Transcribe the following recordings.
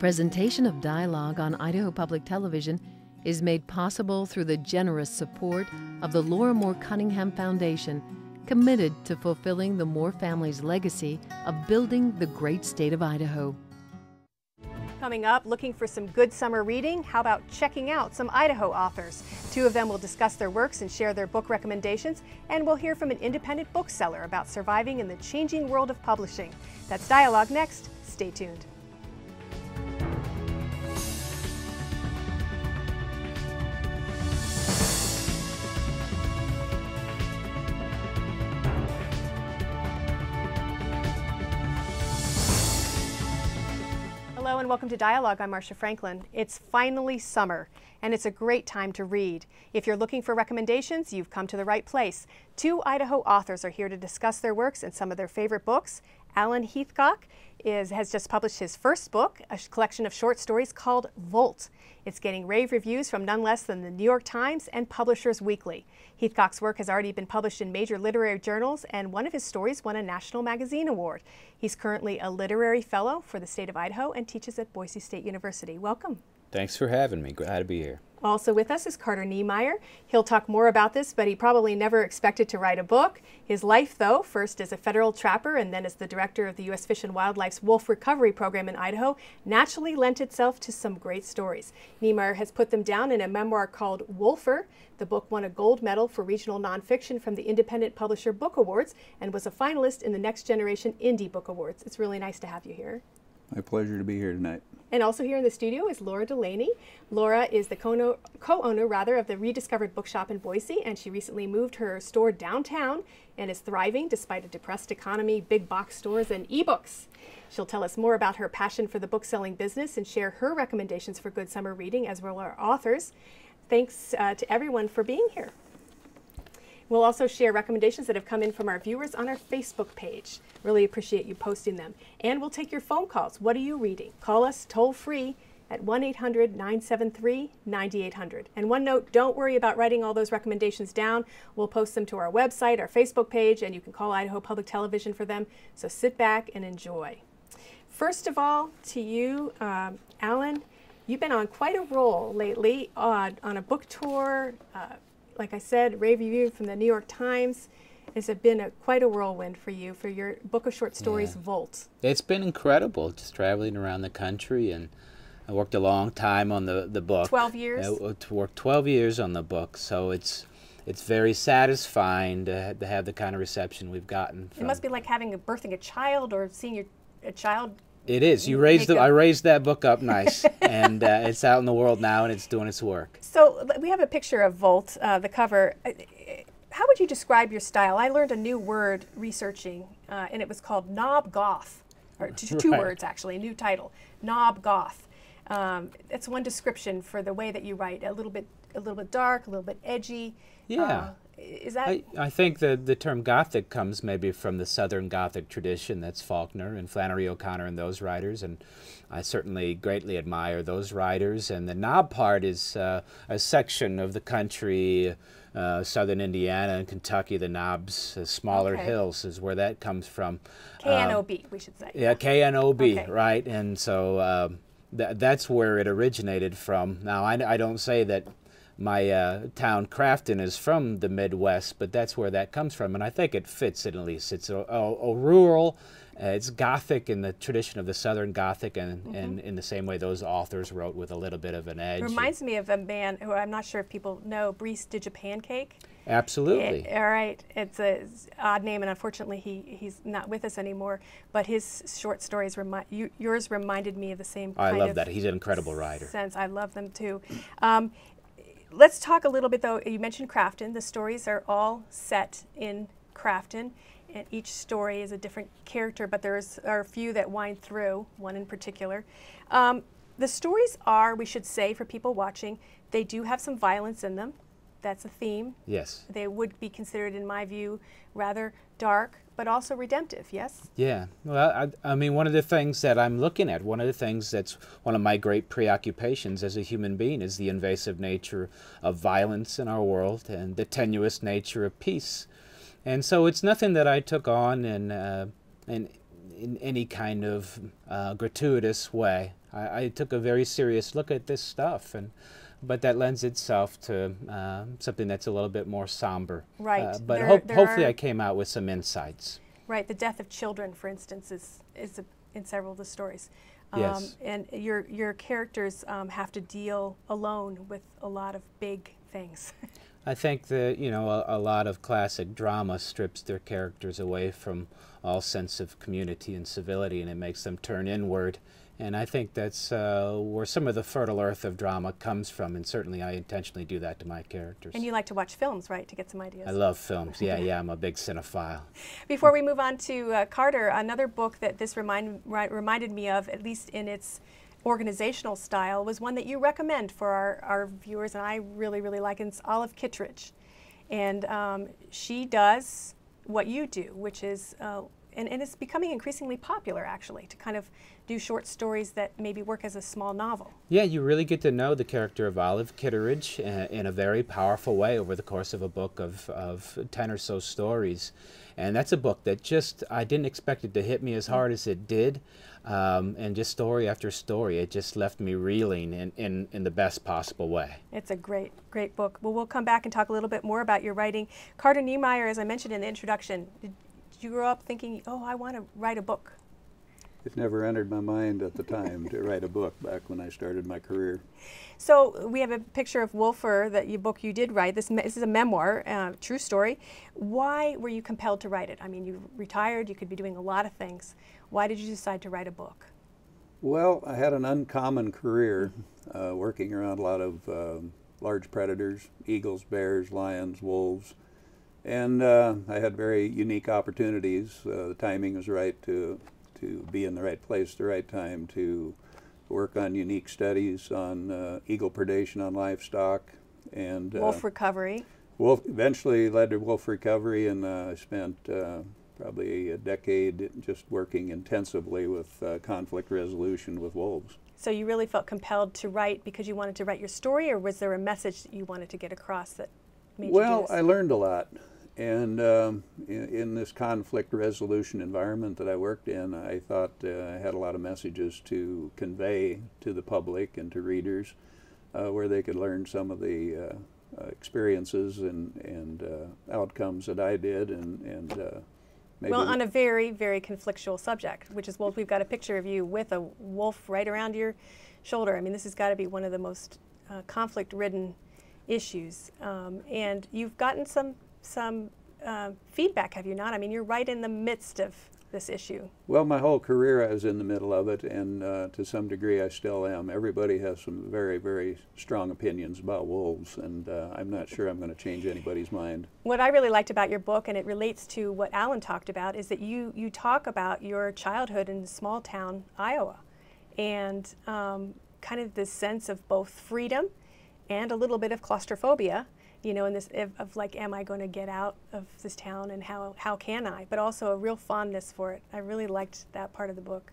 Presentation of dialogue on Idaho Public Television is made possible through the generous support of the Laura Moore Cunningham Foundation, committed to fulfilling the Moore family's legacy of building the great state of Idaho. Coming up, looking for some good summer reading? How about checking out some Idaho authors? Two of them will discuss their works and share their book recommendations, and we'll hear from an independent bookseller about surviving in the changing world of publishing. That's Dialogue next. Stay tuned. Hello and welcome to Dialogue. I'm Marcia Franklin. It's finally summer, and it's a great time to read. If you're looking for recommendations, you've come to the right place. Two Idaho authors are here to discuss their works and some of their favorite books. Alan Heathcock has just published his first book, a collection of short stories called Volt. It's getting rave reviews from none less than the New York Times and Publishers Weekly. Heathcock's work has already been published in major literary journals, and one of his stories won a National Magazine Award. He's currently a literary fellow for the state of Idaho and teaches at Boise State University. Welcome. Thanks for having me. Glad to be here. Also with us is Carter Niemeyer. He'll talk more about this, but he probably never expected to write a book. His life, though, first as a federal trapper and then as the director of the U.S. Fish and Wildlife's Wolf Recovery Program in Idaho, naturally lent itself to some great stories. Niemeyer has put them down in a memoir called Wolfer. The book won a gold medal for regional nonfiction from the Independent Publisher Book Awards and was a finalist in the Next Generation Indie Book Awards. It's really nice to have you here. My pleasure to be here tonight. And also here in the studio is Laura Delaney. Laura is the co-owner of the Rediscovered Bookshop in Boise, and she recently moved her store downtown and is thriving despite a depressed economy, big box stores, and ebooks. She'll tell us more about her passion for the book-selling business and share her recommendations for good summer reading, as well as our authors. Thanks to everyone for being here. We'll also share recommendations that have come in from our viewers on our Facebook page. Really appreciate you posting them. And we'll take your phone calls. What are you reading? Call us toll free at 1-800-973-9800. And one note, don't worry about writing all those recommendations down. We'll post them to our website, our Facebook page, and you can call Idaho Public Television for them. So sit back and enjoy. First of all, to you, Alan, you've been on quite a roll lately on a book tour. Like I said, rave review from the New York Times. It's been quite a whirlwind for you for your book of short stories, Volt. It's been incredible, just traveling around the country, and I worked a long time on the book. 12 years? I worked 12 years on the book, so it's very satisfying to have the kind of reception we've gotten. It must be like birthing a child or seeing a child. It is. I raised that book up nice, and it's out in the world now, and it's doing its work. So we have a picture of Volt, the cover. How would you describe your style? I learned a new word researching, and it was called knob goth, or two words actually, a new title, knob goth. It's one description for the way that you write, a little bit dark, a little bit edgy. Yeah. Is that? I think the term Gothic comes maybe from the Southern Gothic tradition. That's Faulkner and Flannery O'Connor and those writers, and I certainly greatly admire those writers. And the knob part is a section of the country, southern Indiana and Kentucky, the knobs, smaller hills is where that comes from. K-N-O-B, we should say. Yeah, K-N-O-B, right. And so that's where it originated from. Now, I don't say that my town, Crafton, is from the Midwest, but that's where that comes from, and I think it fits it at least. It's a rural, it's Gothic in the tradition of the Southern Gothic, and in the same way those authors wrote with a little bit of an edge. It reminds me of a man who I'm not sure if people know, Brice DiGiapancake. Absolutely. All right. It's an odd name, and unfortunately he's not with us anymore, but his short stories, yours reminded me of the same kind of I love that. He's an incredible writer. Sense. I love them too. Let's talk a little bit, though. You mentioned Crafton. The stories are all set in Crafton, and each story is a different character, but there are a few that wind through, one in particular. The stories are, we should say for people watching, they do have some violence in them. That's a theme. Yes. They would be considered, in my view, rather dark, but also redemptive, yes? Yeah. Well, I mean, one of the things that I'm looking at, one of the things that's one of my great preoccupations as a human being is the invasive nature of violence in our world and the tenuous nature of peace. And so it's nothing that I took on and in any kind of gratuitous way. I took a very serious look at this stuff, but that lends itself to something that's a little bit more somber. Right. But There hopefully are- I came out with some insights. Right, the death of children, for instance, is in several of the stories. Yes. And your characters have to deal alone with a lot of big things. I think that, you know, a lot of classic drama strips their characters away from all sense of community and civility, and it makes them turn inward. And I think that's where some of the fertile earth of drama comes from, and certainly I intentionally do that to my characters. And you like to watch films, right, to get some ideas? I love films. Yeah, I'm a big cinephile. Before we move on to Carter, another book that this reminded me of, at least in its organizational style, was one that you recommend for our viewers, and I really, really like it. It's Olive Kittredge. And she does what you do, which is, and it's becoming increasingly popular, actually, to kind of do short stories that maybe work as a small novel. Yeah, you really get to know the character of Olive Kittredge in a very powerful way over the course of a book of 10 or so stories. And that's a book that just, I didn't expect it to hit me as hard as it did. And just story after story, it just left me reeling in the best possible way. It's a great, great book. Well, we'll come back and talk a little bit more about your writing. Carter Niemeyer, as I mentioned in the introduction, did you grow up thinking, oh, I want to write a book? It never entered my mind at the time to write a book back when I started my career. So we have a picture of Wolfer, book you did write. This is a memoir, true story. Why were you compelled to write it? I mean, you retired, you could be doing a lot of things. Why did you decide to write a book? Well, I had an uncommon career working around a lot of large predators, eagles, bears, lions, wolves. And I had very unique opportunities. The timing was right to be in the right place at the right time, to work on unique studies on eagle predation on livestock. And Wolf recovery. Wolf eventually led to wolf recovery, and I spent probably a decade just working intensively with conflict resolution with wolves. So you really felt compelled to write because you wanted to write your story, or was there a message that you wanted to get across that made you do Well, this? I learned a lot. And in this conflict resolution environment that I worked in, I thought I had a lot of messages to convey to the public and to readers where they could learn some of the experiences and outcomes that I did. And maybe Well, on a very, very conflictual subject, which is wolf. We've got a picture of you with a wolf right around your shoulder. I mean, this has got to be one of the most conflict-ridden issues. And you've gotten some feedback, have you not? I mean, you're right in the midst of this issue. Well, my whole career I was in the middle of it, and to some degree I still am. Everybody has some very, very strong opinions about wolves, and I'm not sure I'm going to change anybody's mind. What I really liked about your book, and it relates to what Alan talked about, is that you talk about your childhood in small town Iowa, and kind of this sense of both freedom and a little bit of claustrophobia. You know, in this of like, am I going to get out of this town, and how can I? But also a real fondness for it. I really liked that part of the book.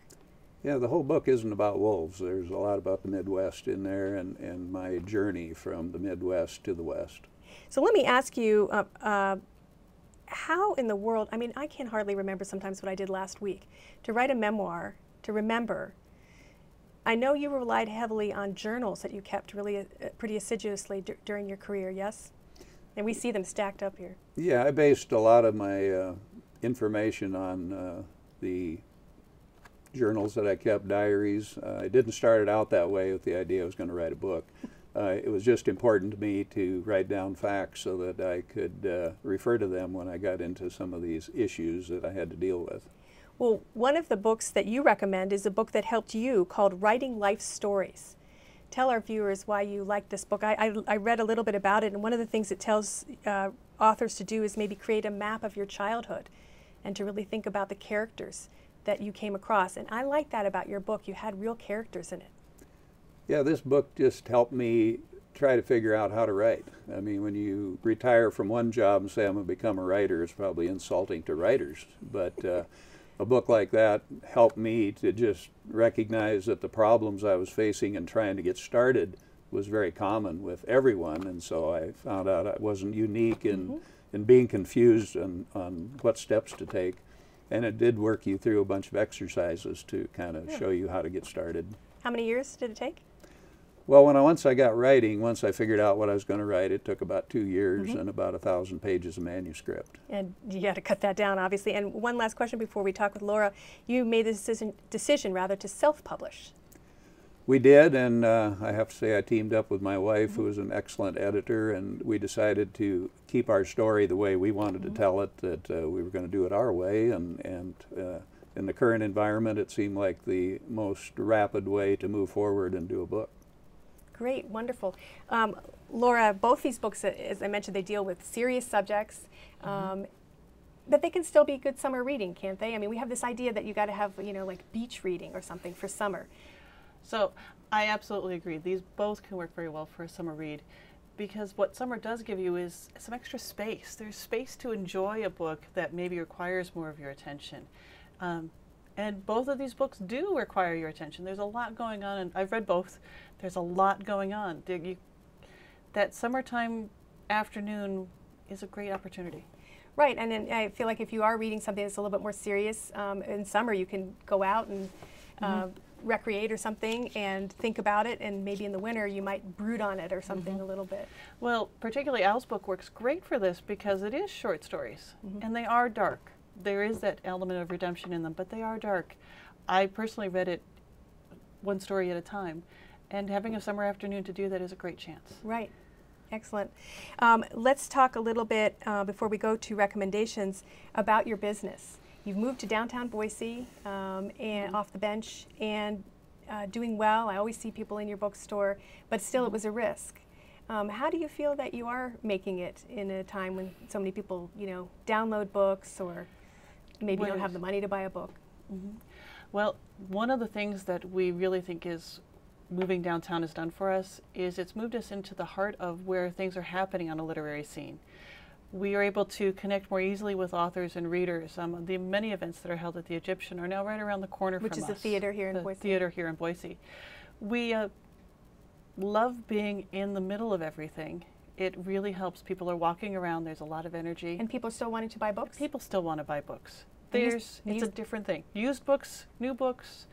Yeah, the whole book isn't about wolves. There's a lot about the Midwest in there, and my journey from the Midwest to the West. So let me ask you, how in the world, I mean, I can hardly remember sometimes what I did last week. To write a memoir, to remember, I know you relied heavily on journals that you kept really pretty assiduously during your career, yes? And we see them stacked up here. Yeah, I based a lot of my information on the journals that I kept, diaries. I didn't start it out that way with the idea I was going to write a book. It was just important to me to write down facts so that I could refer to them when I got into some of these issues that I had to deal with. Well, one of the books that you recommend is a book that helped you called Writing Life Stories. Tell our viewers why you like this book. I read a little bit about it, and one of the things it tells authors to do is maybe create a map of your childhood and to really think about the characters that you came across. And I like that about your book. You had real characters in it. Yeah, this book just helped me try to figure out how to write. I mean, when you retire from one job and say, I'm going to become a writer, it's probably insulting to writers. But a book like that helped me to just recognize that the problems I was facing and trying to get started was very common with everyone. And so I found out I wasn't unique in being confused on what steps to take. And it did work you through a bunch of exercises to kind of show you how to get started. How many years did it take? Well, once I got writing, once I figured out what I was going to write, it took about 2 years and about 1,000 pages of manuscript. And you had to cut that down, obviously. And one last question before we talk with Laura. You made the decision rather to self-publish. We did, and I have to say I teamed up with my wife, who is an excellent editor, and we decided to keep our story the way we wanted to tell it, that we were going to do it our way, and in the current environment, it seemed like the most rapid way to move forward and do a book. Great, wonderful. Laura, both these books, as I mentioned, they deal with serious subjects, but they can still be good summer reading, can't they? I mean, we have this idea that you got to have, you know, like beach reading or something for summer. So I absolutely agree. These both can work very well for a summer read, because what summer does give you is some extra space. There's space to enjoy a book that maybe requires more of your attention. And both of these books do require your attention. There's a lot going on, and I've read both. There's a lot going on. That summertime afternoon is a great opportunity. Right, and then I feel like if you are reading something that's a little bit more serious, in summer you can go out and recreate or something and think about it, and maybe in the winter you might brood on it or something a little bit. Well, particularly Al's book works great for this because it is short stories, and they are dark. There is that element of redemption in them, but they are dark. I personally read it one story at a time, and having a summer afternoon to do that is a great chance. Right. Excellent. Let's talk a little bit, before we go to recommendations, about your business. You've moved to downtown Boise and off the bench and doing well. I always see people in your bookstore, but still it was a risk. How do you feel that you are making it in a time when so many people, you know, download books or maybe don't have the money to buy a book? Well, one of the things that we really think is moving downtown has done for us is it's moved us into the heart of where things are happening on a literary scene. We are able to connect more easily with authors and readers. The many events that are held at the Egyptian are now right around the corner from us. Which is the theater here in Boise. The theater here in Boise. We love being in the middle of everything. It really helps. People are walking around. There's a lot of energy. And people are still wanting to buy books? People still want to buy books. It's a different thing. Used books, new books.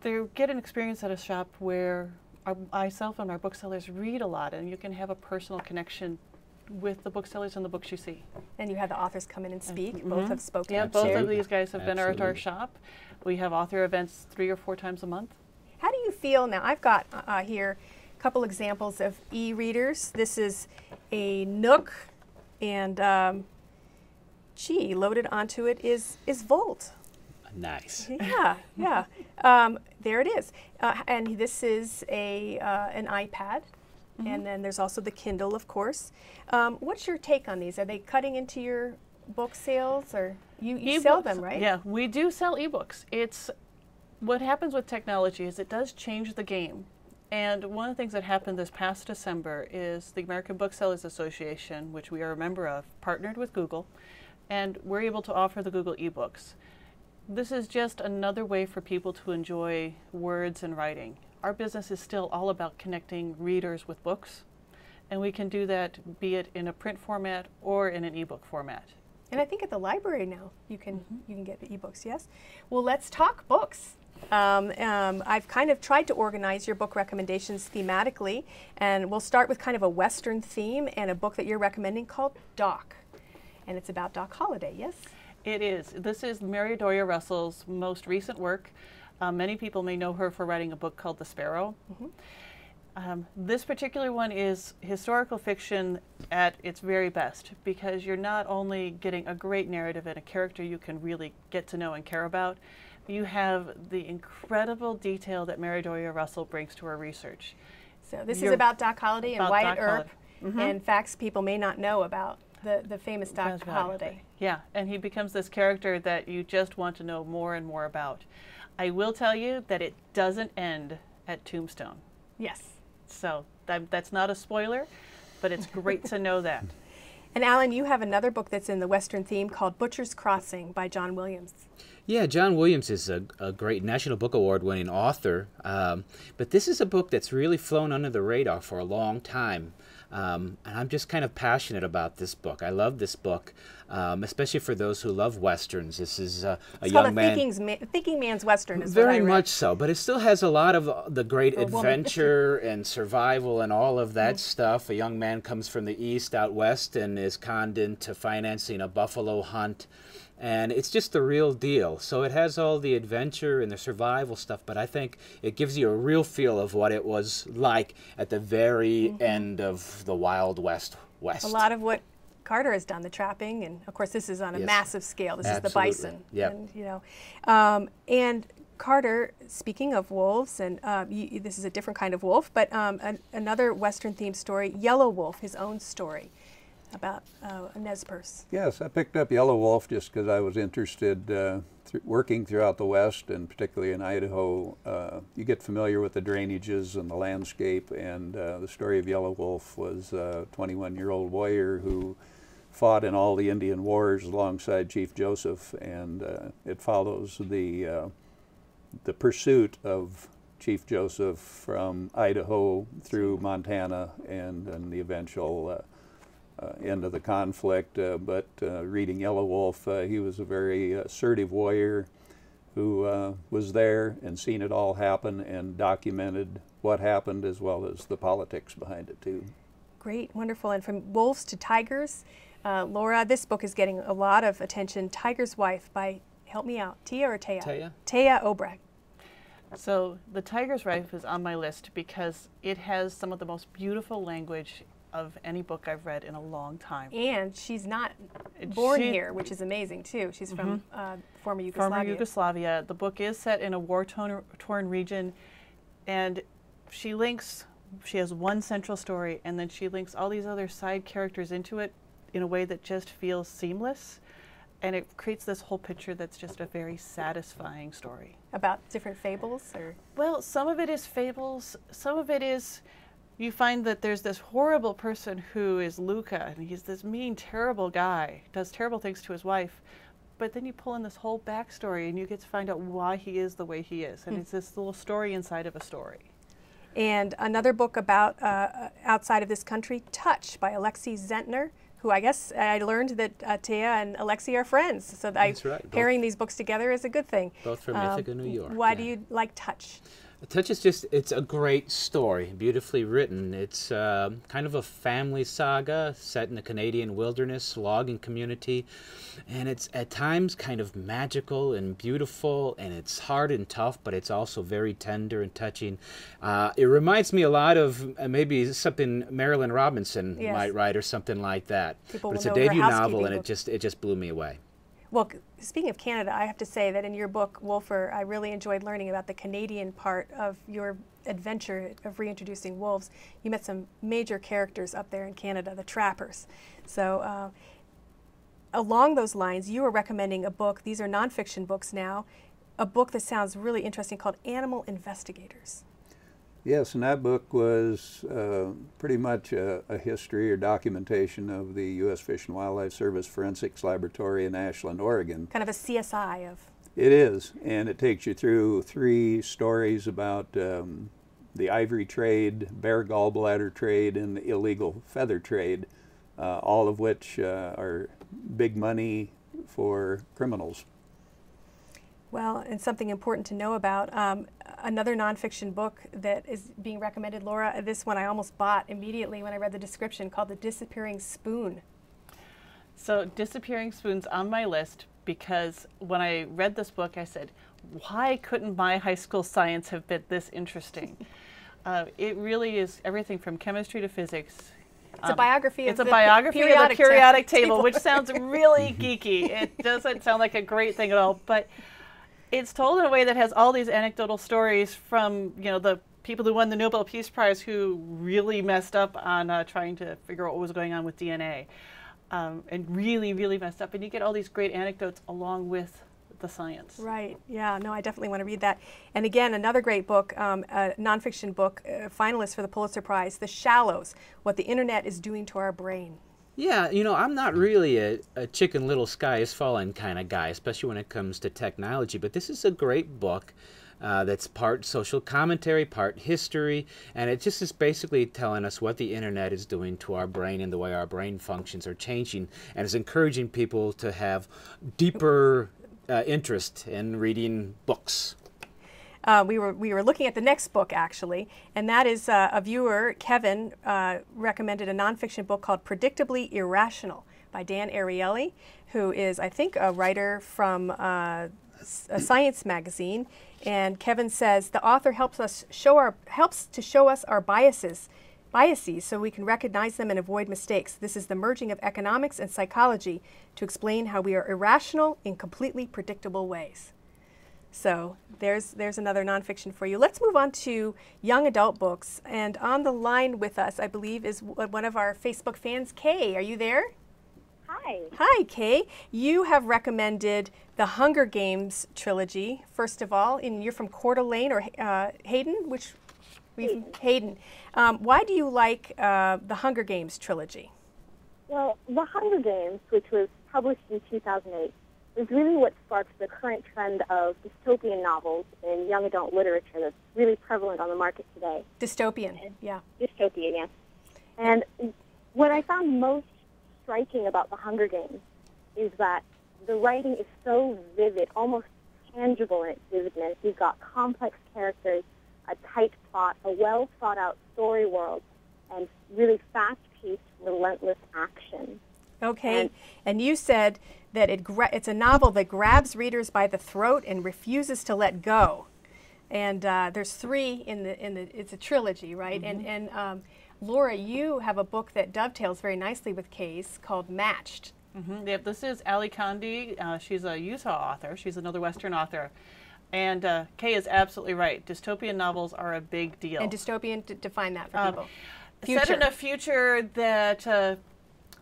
They get an experience at a shop where myself and our booksellers read a lot, and you can have a personal connection with the booksellers and the books you see. And you had the authors come in and speak. Both have spoken. Yeah, and both shared. of these guys have been at our shop. We have author events 3 or 4 times a month. How do you feel now? I've got here a couple examples of e-readers. This is a Nook, and loaded onto it is Volt. Nice. Yeah, yeah. There it is. And this is an iPad. And then there's also the Kindle, of course. What's your take on these? Are they cutting into your book sales, or you sell them, right? Yeah, we do sell ebooks. It's what happens with technology is it does change the game. And one of the things that happened this past December is the American Booksellers Association, which we are a member of, partnered with Google, and we're able to offer the Google ebooks. This is just another way for people to enjoy words and writing. Our business is still all about connecting readers with books, and we can do that be it in a print format or in an ebook format. And I think at the library now you can get the ebooks. Yes. Well, let's talk books. I've kind of tried to organize your book recommendations thematically, and we'll start with kind of a Western theme and a book that you're recommending called Doc, and it's about Doc Holliday. Yes. It is. This is Mary Doria Russell's most recent work. Many people may know her for writing a book called The Sparrow. This particular one is historical fiction at its very best, because you're not only getting a great narrative and a character you can really get to know and care about, you have the incredible detail that Mary Doria Russell brings to her research. So this is about Doc Holliday and Wyatt Earp, Mm-hmm. and facts people may not know about the famous Doc Holliday. Yeah, and he becomes this character that you just want to know more and more about. I will tell you that it doesn't end at Tombstone. Yes. So that's not a spoiler, but it's great to know that. And Alan, you have another book that's in the Western theme called Butcher's Crossing by John Williams. Yeah, John Williams is a great National Book Award winning author, but this is a book that's really flown under the radar for a long time. And I'm just kind of passionate about this book. I love this book, especially for those who love Westerns. This is a young man. Thinking Man's Western is Very much so, but it still has a lot of the great adventure and survival and all of that stuff. A young man comes from the East out West and is conned into financing a buffalo hunt. And it's just the real deal. So it has all the adventure and the survival stuff, but I think it gives you a real feel of what it was like at the very end of the Wild West. A lot of what Carter has done, the trapping, and of course this is on a massive scale. This is the bison. Yep. And, you know, and Carter, speaking of wolves, and this is a different kind of wolf, but another Western-themed story, Yellow Wolf, his own story about Nez Perce. Yes, I picked up Yellow Wolf just because I was interested working throughout the West, and particularly in Idaho. You get familiar with the drainages and the landscape, and the story of Yellow Wolf was a 21-year-old warrior who fought in all the Indian wars alongside Chief Joseph, and it follows the pursuit of Chief Joseph from Idaho through Montana and then the eventual end of the conflict. But reading Yellow Wolf, he was a very assertive warrior who was there and seen it all happen and documented what happened as well as the politics behind it too. Great, wonderful. And from wolves to tigers, Laura, this book is getting a lot of attention. Tiger's Wife by, help me out, Tia or Taya? Taya. Taya Obrecht. So The Tiger's Wife is on my list because it has some of the most beautiful language of any book I've read in a long time. And she's not born here, which is amazing too. She's from former Yugoslavia. Former Yugoslavia. The book is set in a war-torn region, and she has one central story, and then she links all these other side characters into it in a way that just feels seamless, and it creates this whole picture that's just a very satisfying story. About different fables, or? Well, some of it is fables, some of it is, you find that there's this horrible person who is Luca, and he's this mean, terrible guy, does terrible things to his wife, but then you pull in this whole backstory and you get to find out why he is the way he is, and it's this little story inside of a story. And another book about outside of this country, Touch by Alexei Zentner, who I guess I learned that Taya and Alexei are friends, so That's right. pairing these books together is a good thing. Both from Ithaca, New York. Why do you like Touch? Touch is just, it's a great story, beautifully written. It's kind of a family saga set in the Canadian wilderness, logging community, and it's at times kind of magical and beautiful, and it's hard and tough, but it's also very tender and touching. It reminds me a lot of maybe something Marilyn Robinson might write or something like that. But it's a debut novel, and it just blew me away. Well, speaking of Canada, I have to say that in your book, Wolfer, I really enjoyed learning about the Canadian part of your adventure of reintroducing wolves. You met some major characters up there in Canada, the trappers. So along those lines, you were recommending a book, these are nonfiction books now, a book that sounds really interesting called Animal Investigators. Yes, and that book was pretty much a history or documentation of the U.S. Fish and Wildlife Service Forensics Laboratory in Ashland, Oregon. Kind of a CSI of... It is, and it takes you through 3 stories about the ivory trade, bear gallbladder trade, and the illegal feather trade, all of which are big money for criminals. Well, and something important to know about, another nonfiction book that is being recommended, Laura, this one I almost bought immediately when I read the description, called The Disappearing Spoon. So Disappearing Spoon's on my list because when I read this book, I said, why couldn't my high school science have been this interesting? It really is everything from chemistry to physics. It's a biography of the periodic table, which sounds really geeky. It doesn't sound like a great thing at all, but it's told in a way that has all these anecdotal stories from, you know, the people who won the Nobel Peace Prize who really messed up on trying to figure out what was going on with DNA, and really, really messed up. And you get all these great anecdotes along with the science. Right. Yeah. No, I definitely want to read that. And again, another great book, a nonfiction book, finalist for the Pulitzer Prize, The Shallows: What the Internet is Doing to Our Brain. Yeah, you know, I'm not really a chicken little sky is falling kind of guy, especially when it comes to technology, but this is a great book that's part social commentary, part history, and it just is basically telling us what the internet is doing to our brain and the way our brain functions are changing, and is encouraging people to have deeper interest in reading books. We were looking at the next book, actually, and that is a viewer, Kevin, recommended a nonfiction book called Predictably Irrational by Dan Ariely, who is, I think, a writer from a science magazine. And Kevin says the author helps to show us our biases so we can recognize them and avoid mistakes. This is the merging of economics and psychology to explain how we are irrational in completely predictable ways. So there's another nonfiction for you. Let's move on to young adult books. And on the line with us, I believe, is one of our Facebook fans, Kay. Are you there? Hi. Hi, Kay. You have recommended the Hunger Games trilogy, first of all, and you're from Coeur d'Alene or Hayden? Hayden. Why do you like the Hunger Games trilogy? Well, the Hunger Games, which was published in 2008, is really what sparked the current trend of dystopian novels in young adult literature that's really prevalent on the market today. Dystopian, yeah. Dystopian, yes. And what I found most striking about the Hunger Games is that the writing is so vivid, almost tangible in its vividness. You've got complex characters, a tight plot, a well-thought-out story world, and really fast-paced, relentless action. Okay, and you said that it's a novel that grabs readers by the throat and refuses to let go. And there's three it's a trilogy, right? Mm-hmm. And Laura, you have a book that dovetails very nicely with Kay's called Matched. Mm-hmm. Yep, this is Ali Kandi. She's a Utah author. She's another Western author. And Kay is absolutely right. Dystopian novels are a big deal. And dystopian, define that for people. Set in a future that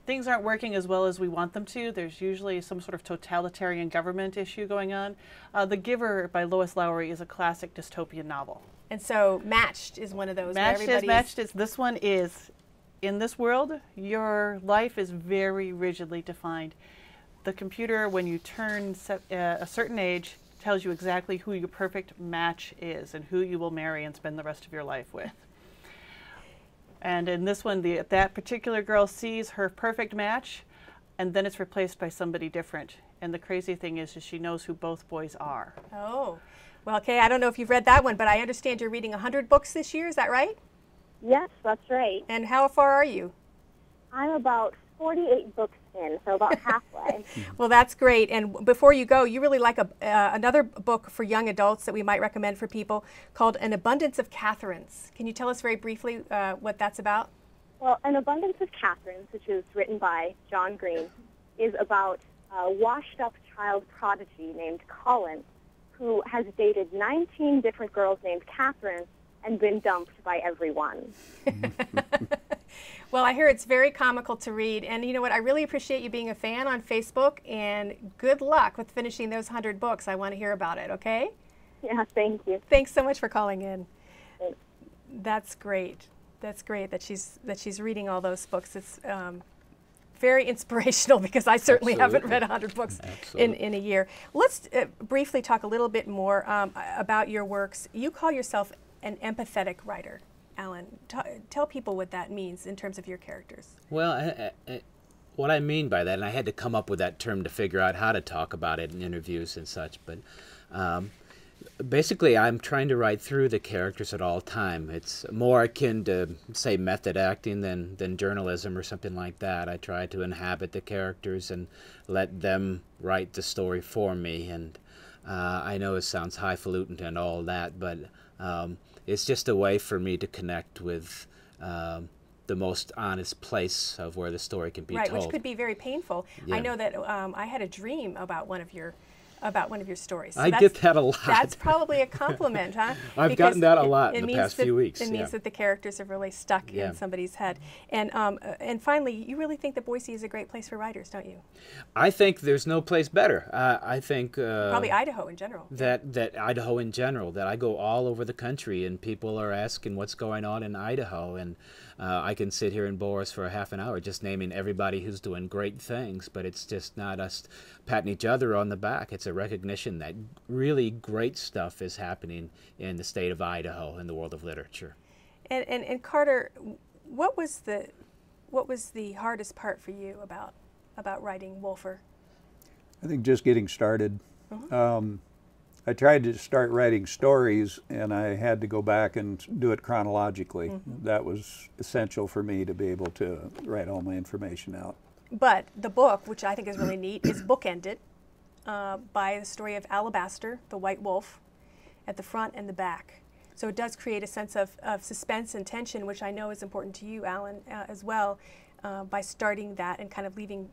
things aren't working as well as we want them to. There's usually some sort of totalitarian government issue going on. The Giver by Lois Lowry is a classic dystopian novel. And so Matched is one of those. This one is, in this world, your life is very rigidly defined. The computer, when you turn a certain age, tells you exactly who your perfect match is and who you will marry and spend the rest of your life with. And in this one, that particular girl sees her perfect match, and then it's replaced by somebody different. And the crazy thing is she knows who both boys are. Oh. Well, Kay, I don't know if you've read that one, but I understand you're reading 100 books this year. Is that right? Yes, that's right. And how far are you? I'm about 48 books in, so about halfway. Well, that's great. And before you go, you really like another book for young adults that we might recommend for people called An Abundance of Catherines. Can you tell us very briefly what that's about? Well, An Abundance of Catherines, which is written by John Green, is about a washed-up child prodigy named Colin, who has dated 19 different girls named Catherine and been dumped by everyone. Well, I hear it's very comical to read, and you know what? I really appreciate you being a fan on Facebook, and good luck with finishing those 100 books. I want to hear about it, okay? Yeah, thank you. Thanks so much for calling in. Thanks. That's great. That's great that she's reading all those books. It's very inspirational because I certainly haven't read 100 books in a year. Let's briefly talk a little bit more about your works. You call yourself an empathetic writer. Alan, tell people what that means in terms of your characters. Well, what I mean by that, and I had to come up with that term to figure out how to talk about it in interviews and such, but basically I'm trying to write through the characters at all time. It's more akin to, say, method acting than journalism or something like that. I try to inhabit the characters and let them write the story for me. And I know it sounds highfalutin and all that, but it's just a way for me to connect with the most honest place of where the story can be told. Right, which could be very painful. Yeah. I know that I had a dream about one of your stories. So I get that a lot. That's probably a compliment, huh? I've gotten that a lot in the past few weeks. It means that the characters have really stuck in somebody's head. And finally, you really think that Boise is a great place for writers, don't you? I think there's no place better. I think probably Idaho in general. That Idaho in general. That I go all over the country and people are asking what's going on in Idaho, and I can sit here in Boris for a half an hour just naming everybody who's doing great things, but it's just not us patting each other on the back. It's a recognition that really great stuff is happening in the state of Idaho in the world of literature. And Carter, what was the hardest part for you about writing Wolfer? I think just getting started. I tried to start writing stories, and I had to go back and do it chronologically. That was essential for me to be able to write all my information out. But the book, which I think is really neat, is bookended by the story of Alabaster, the white wolf, at the front and the back. So it does create a sense of suspense and tension, which I know is important to you, Alan, as well, by starting that and kind of leaving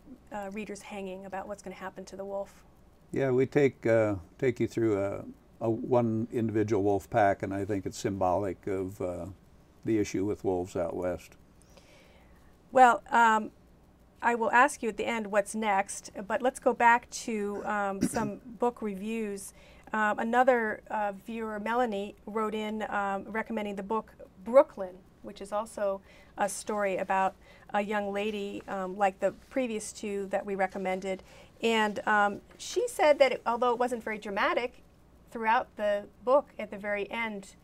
readers hanging about what's going to happen to the wolf. Yeah, we take you through a one individual wolf pack, and I think it's symbolic of the issue with wolves out west. Well, I will ask you at the end what's next, but let's go back to some book reviews. Another viewer, Melanie, wrote in recommending the book Brooklyn, which is also a story about a young lady like the previous two that we recommended. And she said that although it wasn't very dramatic, throughout the book, at the very end,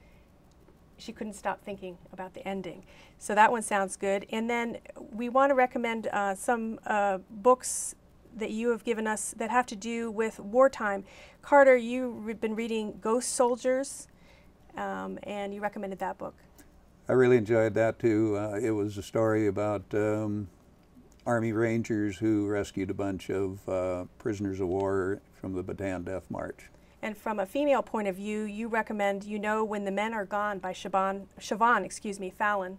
she couldn't stop thinking about the ending. So that one sounds good. And then we want to recommend some books that you have given us that have to do with wartime. Carter, you've been reading Ghost Soldiers, and you recommended that book. I really enjoyed that too. It was a story about Army Rangers who rescued a bunch of prisoners of war from the Bataan Death March. And from a female point of view, you recommend You Know When the Men Are Gone by Siobhan Fallon.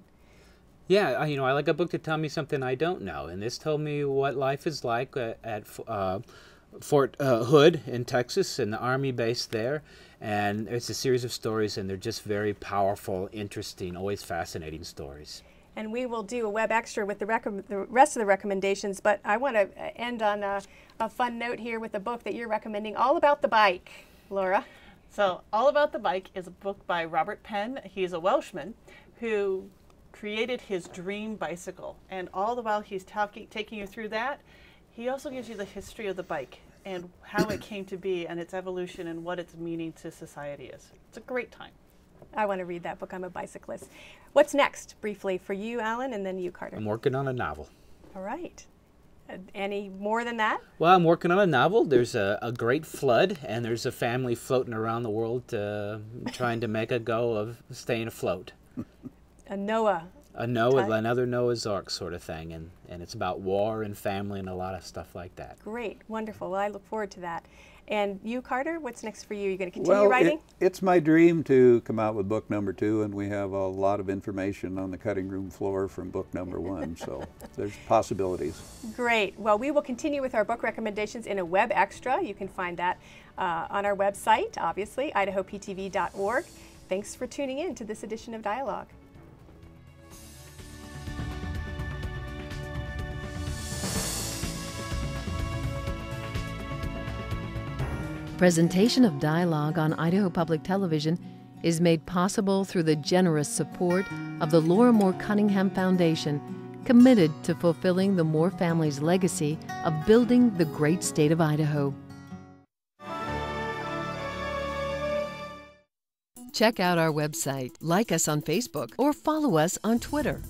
Yeah, I like a book to tell me something I don't know, and this told me what life is like at Fort Hood in Texas and the Army base there. And it's a series of stories, and they're just very powerful, interesting, always fascinating stories. And we will do a web extra with the rest of the recommendations, but I want to end on a fun note here with a book that you're recommending, All About the Bike, Laura. So All About the Bike is a book by Robert Penn. He's a Welshman who created his dream bicycle, and all the while he's taking you through that, he also gives you the history of the bike and how it came to be and its evolution and what its meaning to society is. It's a great time. I want to read that book. I'm a bicyclist. What's next, briefly, for you, Alan, and then you, Carter? I'm working on a novel. All right. Any more than that? Well, I'm working on a novel. There's a great flood, and there's a family floating around the world trying to make a go of staying afloat. Another Noah's Ark sort of thing, and it's about war and family and a lot of stuff like that. Great, wonderful. Well, I look forward to that. And you, Carter, what's next for you? You're going to continue writing? It's my dream to come out with book number 2, and we have a lot of information on the cutting room floor from book number 1, so there's possibilities. Great. Well, we will continue with our book recommendations in a web extra. You can find that on our website, obviously, idahoptv.org. Thanks for tuning in to this edition of Dialogue. Presentation of Dialogue on Idaho Public Television is made possible through the generous support of the Laura Moore Cunningham Foundation, committed to fulfilling the Moore family's legacy of building the great state of Idaho. Check out our website, like us on Facebook, or follow us on Twitter.